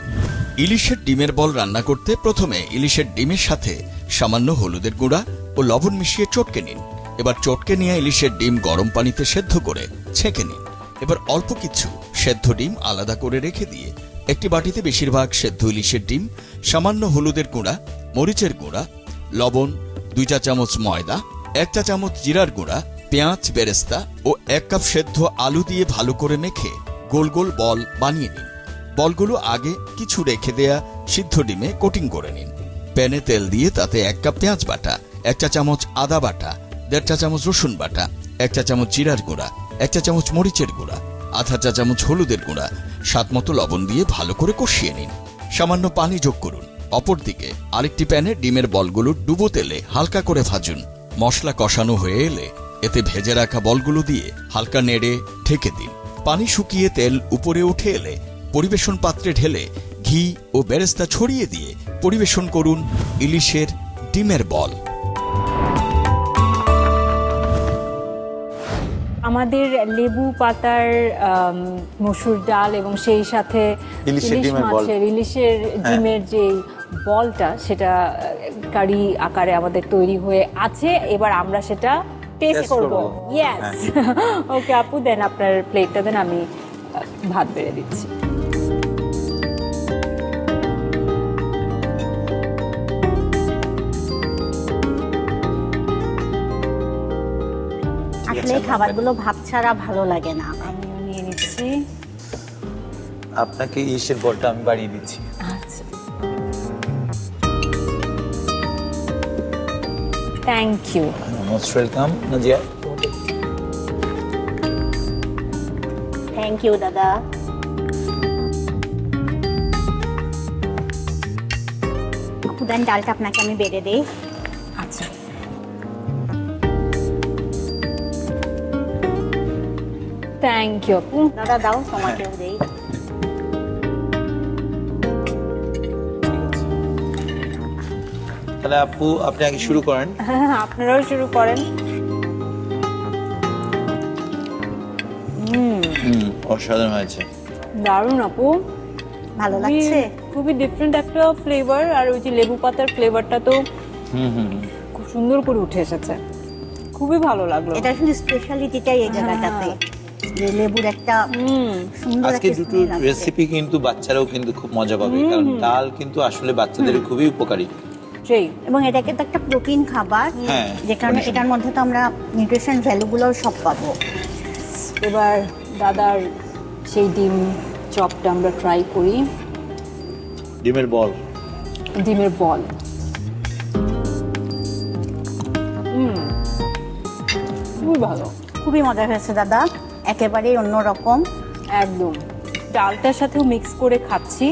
Speaker 4: ইলিশের ডিমের বল রান্না করতে প্রথমে ইলিশের ডিমের সাথে সামান্য হলুদের গুঁড়া ও লবণ মিশিয়ে চটকে নিন। এবার চটকে নিয়ে ইলিশের ডিম গরম পানিতে সেদ্ধ করে ছেঁকে নিন। এবার অল্প কিছু সেদ্ধ ডিম আলাদা করে রেখে দিয়ে একটি বাটিতে বেশিরভাগ সেদ্ধ ইলিশের ডিম, সামান্য হলুদের গুঁড়া, মরিচের গুঁড়া, লবণ, 2 চা চামচ ময়দা, 1 চা চামচ জিরার গুঁড়া, পেঁয়াজ বেরেস্তা ও 1 কাপ সেদ্ধ আলু দিয়ে ভালো করে মেখে গোল গোল বল বানিয়ে নিন। বলগুলো আগে কিছু রেখে দেয়া সিদ্ধ ডিমে কোটিং করে নিন। প্যানে তেল দিয়ে তাতে 1 কাপ পেঁয়াজ বাটা, 1 চা চামচ আদা বাটা, 1.5 চা চামচ রসুন বাটা, 1 চা চামচ জিরার গুঁড়া, 1 চা চামচ মরিচের গুঁড়া, আধা চা চামচ হলুদের গুঁড়া, স্বাদ মতো লবণ দিয়ে ভালো করে কষিয়ে নিন। সামান্য পানি যোগ করুন। অপরদিকে আরেকটি প্যানে ডিমের বলগুলো ডুবো তেলে হালকা করে ভাজুন। মশলা কষানো হয়ে এলে এতে ভেজে রাখা বলগুলো দিয়ে হালকা নেড়ে ঢেকে দিন। পানি শুকিয়ে তেল উপরে উঠে এলে পরিবেশন পাত্রে ঢেলে ঘি ও বেরেস্তা ছড়িয়ে দিয়ে পরিবেশন করুন ইলিশের ডিমের বল।
Speaker 1: আমাদের লেবু পাতার মসুর ডাল এবং সেই সাথে
Speaker 5: ইলিশের ডিমের বল।
Speaker 1: ইলিশের ডিমের যে বলটা সেটা কারি আকারে আমাদের তৈরি হয়ে আছে। এবার আমরা সেটা টেস্ট
Speaker 5: Taste
Speaker 1: করব।
Speaker 5: করবো।
Speaker 1: ইয়েস, ওকে আপু, দেন আপনার প্লেটটা দেন, আমি ভাত বেড়ে দিচ্ছি।
Speaker 3: আসলে এই খাবারগুলো ভাত ছাড়া ভালো লাগে না।
Speaker 1: আমিও নিয়ে নিচ্ছি।
Speaker 5: আপনাকে ইলিশের বলটা আমি বাড়িয়ে দিচ্ছি।
Speaker 1: আচ্ছা, thank you.
Speaker 5: Most welcome Nazia.
Speaker 3: Thank you দাদা। আপু দেন ডালটা আপনাকে আমি বেড়ে দিই।
Speaker 1: আচ্ছা, থ্যাংক ইউ আপু।
Speaker 3: দাদা দাও, তোমাকেও দেই।
Speaker 5: তাহলে আপু আপনি আগে শুরু করেন।
Speaker 1: আপনারাও শুরু করেন।
Speaker 5: অসাধারণ হয়েছে।
Speaker 1: দারুণ আপু,
Speaker 3: ভালো লাগছে?
Speaker 1: খুবই ডিফারেন্ট একটা ফ্লেভার। আর ওই যে লেবু পাতার ফ্লেভারটা তো খুব সুন্দর করে উঠে এসেছে, খুবই ভালো লাগলো।
Speaker 3: এটা আসলে স্পেশালিটিটাই এই জায়গাটাতে, যে লেবুর একটা সুন্দর
Speaker 5: আজকে
Speaker 3: একটা
Speaker 5: দুটো
Speaker 3: smell আছে।
Speaker 5: রেসিপি কিন্তু বাচ্চারাও কিন্তু খুব মজা পাবে, কারণ ডাল কিন্তু আসলে বাচ্চাদের খুবই উপকারী।
Speaker 1: সেই
Speaker 3: এবং এটা কিন্তু একটা প্রোটিন খাবার,
Speaker 5: হ্যাঁ,
Speaker 3: যে কারণে
Speaker 5: protein।
Speaker 3: এটার মধ্যে তো আমরা নিউট্রিশন ভ্যালুগুলোও সব পাবো।
Speaker 1: এবার দাদার সেই ডিম চপটা আমরা ট্রাই করি।
Speaker 5: ডিমের বল।
Speaker 1: ডিমের বল, খুবই ভালো,
Speaker 3: খুবই মজা হয়েছে দাদা, একেবারেই অন্যরকম।
Speaker 1: একদম। ডালটার সাথেও মিক্স করে খাচ্ছি,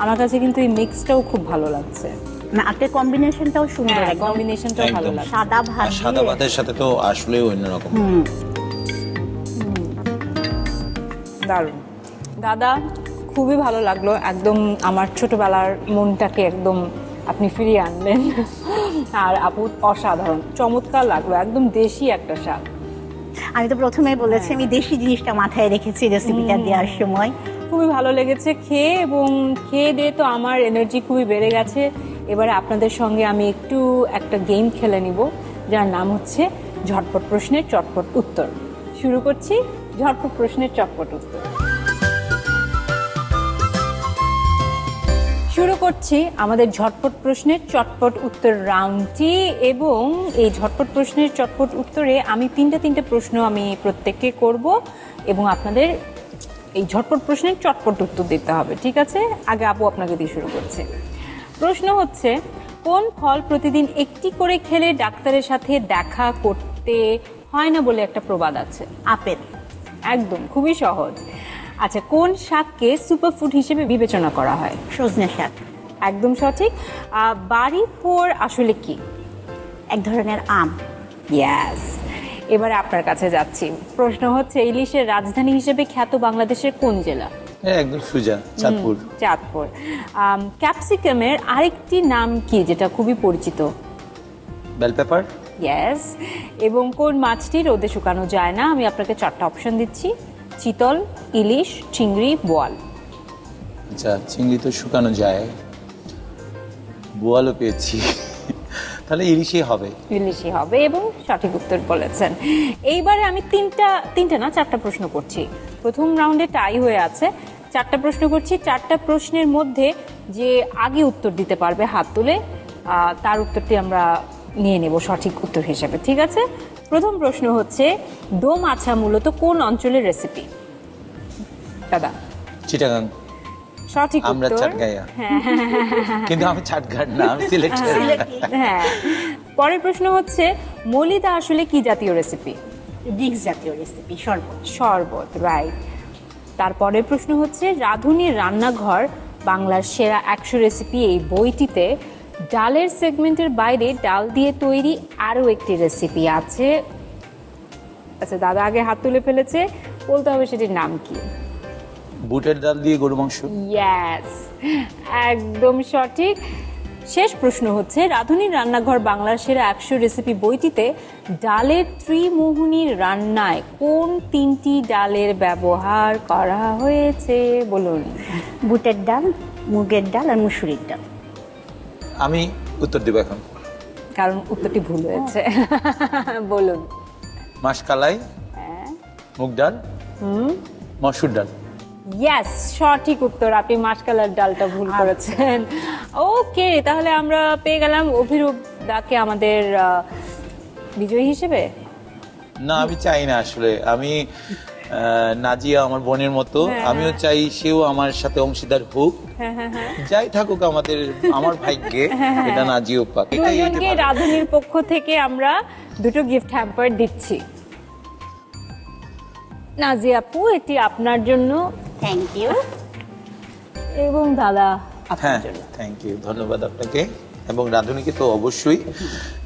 Speaker 1: আমার কাছে কিন্তু এই মিক্সটাও খুব ভালো লাগছে।
Speaker 3: না, আজকের কম্বিনেশনটাও সুন্দর,
Speaker 1: হ্যাঁ,
Speaker 3: একদম
Speaker 1: কম্বিনেশনটাও ভালো
Speaker 5: একদম।
Speaker 1: লাগছে।
Speaker 3: সাদা ভাত
Speaker 5: আর সাদা
Speaker 3: দিয়ে।
Speaker 5: ভাতের সাথে তো আসলে অন্যরকম।
Speaker 1: দারুণ দাদা, খুবই ভালো লাগলো। একদম আমার ছোটবেলার মনটাকে একদম আপনি ফিরিয়ে আনলেন। আর আপু অসাধারণ, চমৎকার লাগলো, একদম দেশি একটা স্বাদ।
Speaker 3: আমি তো প্রথমেই বলেছি আমি দেশি জিনিসটা মাথায় রেখেছি রেসিপিটা দেওয়ার সময়।
Speaker 1: খুবই ভালো লেগেছে খেয়ে, এবং খেয়ে দিয়ে তো আমার এনার্জি খুবই বেড়ে গেছে। এবারে আপনাদের সঙ্গে আমি একটু একটা গেম খেলে নিব, যার নাম হচ্ছে ঝটপট প্রশ্নের চটপট উত্তর। শুরু করছি ঝটপট প্রশ্নের চটপট উত্তর। শুরু করছি আমাদের ঝটপট প্রশ্নের চটপট উত্তর রাউন্ডটি। এবং এই ঝটপট প্রশ্নের চটপট উত্তরে আমি তিনটে প্রশ্ন আমি প্রত্যেককে করব, এবং আপনাদের এই ঝটপট প্রশ্নের চটপট উত্তর দিতে হবে, ঠিক আছে? আগে আপু আপনাকে দিয়ে শুরু করছে। প্রশ্ন হচ্ছে, কোন ফল প্রতিদিন একটি করে খেলে ডাক্তারের সাথে দেখা করতে হয় না বলে একটা প্রবাদ আছে?
Speaker 3: আপেল।
Speaker 1: একদম, খুবই সহজ। আচ্ছা, কোন শাককে সুপারফুড হিসেবে বিবেচনা করা হয়?
Speaker 3: সজনে শাক।
Speaker 1: একদম সঠিক। বাড়ি ফোর আসলে কি?
Speaker 3: এক ধরনের আম।
Speaker 1: ইয়েস। এবারে আপনার কাছে যাচ্ছি। প্রশ্ন হচ্ছে, ইলিশের রাজধানী হিসেবে খ্যাত বাংলাদেশের কোন জেলা?
Speaker 5: একদম সুজা, চাঁদপুর।
Speaker 1: চাঁদপুর। ক্যাপসিকামের আরেকটি নাম কি যেটা খুবই পরিচিত?
Speaker 5: Bell pepper.
Speaker 1: ইয়েস। এবং কোন মাছটি রোদে শুকানো যায় না? আমি আপনাকে 4টা অপশন দিচ্ছি: চিতল, ইলিশ, চিংড়ি, বোয়াল।
Speaker 5: আচ্ছা, চিংড়ি তো শুকানো যায়, বোয়ালও পেয়েছি, তাহলে ইলিশই হবে।
Speaker 1: ইলিশই হবে, এবং সঠিক উত্তর বলেছেন। এইবারে আমি তিনটা না 4টা প্রশ্ন করছি। প্রথম রাউন্ডে টাই হয়ে আছে, 4টা প্রশ্ন করছি। 4টা প্রশ্নের মধ্যে যে আগে উত্তর দিতে পারবে হাত তুলে, তার উত্তরটি আমরা নিয়ে নেব সঠিক উত্তর হিসেবে, ঠিক আছে? প্রথম প্রশ্ন হচ্ছে, দোম আছা মূলত কোন অঞ্চলের রেসিপি? দাদা।
Speaker 5: চিটাগাং।
Speaker 1: সঠিক
Speaker 5: আমরা
Speaker 1: উত্তর।
Speaker 5: চাটগাঁয়া, কিন্তু আমি চাটঘাট না, আমি সিলেক্টেড।
Speaker 1: হ্যাঁ। পরের প্রশ্ন হচ্ছে, মলিদা আসলে কি জাতীয় রেসিপি?
Speaker 3: ডিক্স জাতীয় রেসিপি, শরবত।
Speaker 1: শরবত, রাইট। তারপরের প্রশ্ন হচ্ছে রাঁধুনির রান্নাঘর বাংলার সেরা 100 রেসিপি এই বইটিতে ডালের সেগমেন্টের বাইরে ডাল দিয়ে তৈরি আরও একটি রেসিপি আছে। আচ্ছা, দাদা আগে হাত তুলে ফেলেছে, বলতে হবে সেটির নাম কি।
Speaker 5: বুটের ডাল দিয়ে গরু মাংস।
Speaker 1: ইয়েস, একদম সঠিক। শেষ প্রশ্ন হচ্ছে রাঁধুনির রান্নাঘর বাংলার সেরা 100 রেসিপি বইটিতে ডালের ত্রিমোহনীর রান্নায় কোন 3টি ডালের ব্যবহার করা হয়েছে বলুন।
Speaker 3: বুটের ডাল, মুগের ডাল আর মুসুরির ডাল।
Speaker 5: আমি উত্তর দেব এখন।
Speaker 1: কারণ উত্তরটি ভুল হয়েছে। বলুন।
Speaker 5: মাসকালাই, মুগ ডাল, মসুর ডাল।
Speaker 1: ইয়েস, সঠিক উত্তর। আপনি মাসকালার ডালটা ভুল করেছেন। ওকে, তাহলে আমরা পেয়ে গেলাম অভিরূপ দাকে আমাদের বিজয়ী হিসেবে।
Speaker 5: না, আমি চাই না আসলে। আমি নাজিয়া আমার বোনের মতো, আমিও চাই সেও আমার সাথে অংশীদার হোক। যাই থাকুক আমার ভাগ্যে, এটা নাজিও পাক।
Speaker 1: দুজনকে রাঁধুনির পক্ষ থেকে আমরা দুটো গিফট হ্যাম্পার দিচ্ছি। নাজিয়া আপু, এটি আপনার জন্য।
Speaker 3: Thank you.
Speaker 1: এবং দাদা আপনার
Speaker 5: হ্যাঁ,
Speaker 1: জন্য।
Speaker 5: থ্যাংক ইউ, ধন্যবাদ আপনাকে এবং রাঁধুনিকে তো অবশ্যই,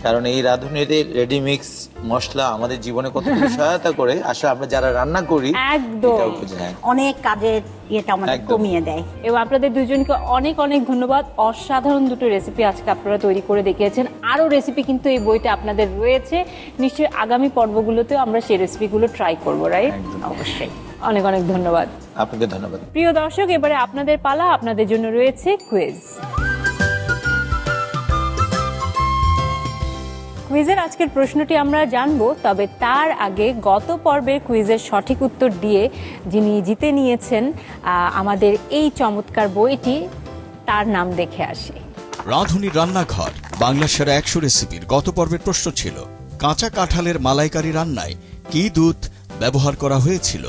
Speaker 5: কারণ এই রাঁধুনির রেডি মিক্স মশলা আমাদের জীবনে কতটুকু সহায়তা করে, আসলে আমরা যারা রান্না করি
Speaker 1: একদম।
Speaker 5: এটাও বুঝি। হ্যাঁ,
Speaker 3: অনেক কাজের ইয়েটা আমাদের
Speaker 5: একদম।
Speaker 3: কমিয়ে দেয়।
Speaker 1: এবং আপনাদের দুজনকে অনেক অনেক ধন্যবাদ। অসাধারণ দুটো রেসিপি আজকে আপনারা তৈরি করে দেখিয়েছেন। আরও রেসিপি কিন্তু এই বইটা আপনাদের রয়েছে। নিশ্চয়ই আগামী পর্বগুলোতেও আমরা সেই রেসিপিগুলো ট্রাই করবো, রাইট?
Speaker 3: অবশ্যই।
Speaker 1: অনেক অনেক ধন্যবাদ।
Speaker 5: আপনাকে ধন্যবাদ।
Speaker 1: প্রিয় দর্শক, এবারে আপনাদের পালা। আপনাদের জন্য রয়েছে কুইজ। কুইজের আজকের প্রশ্নটি আমরা জানবো, তবে তার আগে গত পর্বের কুইজের সঠিক উত্তর দিয়ে যিনি জিতে নিয়েছেন আমাদের এই চমৎকার বইটি, তার নাম দেখে আসি।
Speaker 4: রাঁধুনির রান্নাঘর বাংলা সেরা 100 রেসিপির গত পর্বের প্রশ্ন ছিল কাঁচা কাঁঠালের মালাইকারি রান্নায় কি দুধ ব্যবহার করা হয়েছিল?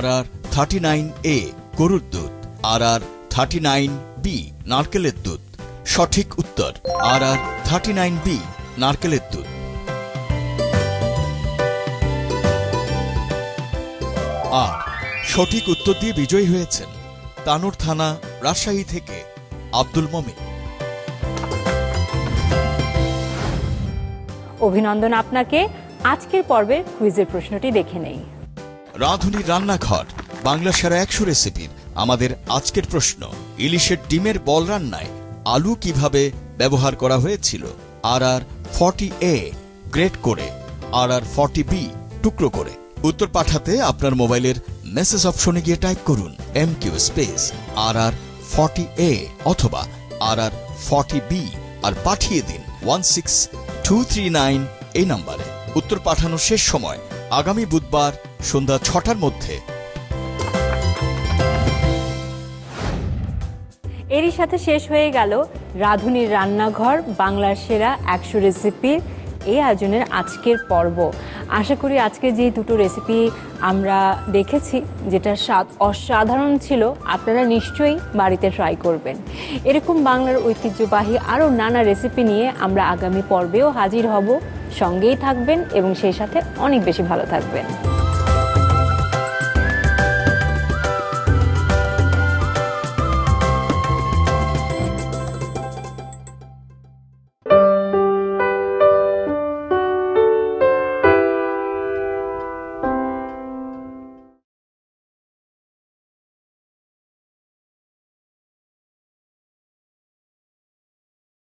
Speaker 4: RR 39A গরুর দুধ, RR 39B নারকেলের দুধ। সঠিক উত্তর RR 39B নারকেলের দুধ। আর সঠিক উত্তর দিয়ে বিজয়ী হয়েছেন তানোর থানা, রাজশাহী থেকে আব্দুল মমিন।
Speaker 1: অভিনন্দন আপনাকে। আজকের পর্বের কুইজের প্রশ্নটি দেখে নেই।
Speaker 4: রাঁধুনির রান্নাঘর বাংলা সেরা 100 রেসিপির আমাদের আজকের প্রশ্ন, ইলিশের ডিমের বল রান্নায় আলু কিভাবে ব্যবহার করা হয়েছিল? RR 40A গ্রেট করে, RR 40B টুকরো করে। উত্তর পাঠাতে আপনার মোবাইলের মেসেজ অপশনে গিয়ে টাইপ করুন MQ স্পেস RR 40A অথবা RR 40B আর পাঠিয়ে দিন 16239 এই নম্বরে। উত্তর পাঠানোর শেষ সময় আগামী বুধবার সন্ধ্যা 6টার মধ্যে।
Speaker 1: এরই সাথে শেষ হয়ে গেল রাঁধুনির রান্নাঘর বাংলার সেরা 100 রেসিপির এই আয়োজনের আজকের পর্ব। আশা করি আজকে যে দুটো রেসিপি আমরা দেখেছি, যেটার স্বাদ অসাধারণ ছিল, আপনারা নিশ্চয়ই বাড়িতে ট্রাই করবেন। এরকম বাংলার ঐতিহ্যবাহী আরও নানা রেসিপি নিয়ে আমরা আগামী পর্বেও হাজির হব। সঙ্গেই থাকবেন এবং সেই সাথে অনেক বেশি ভালো থাকবেন।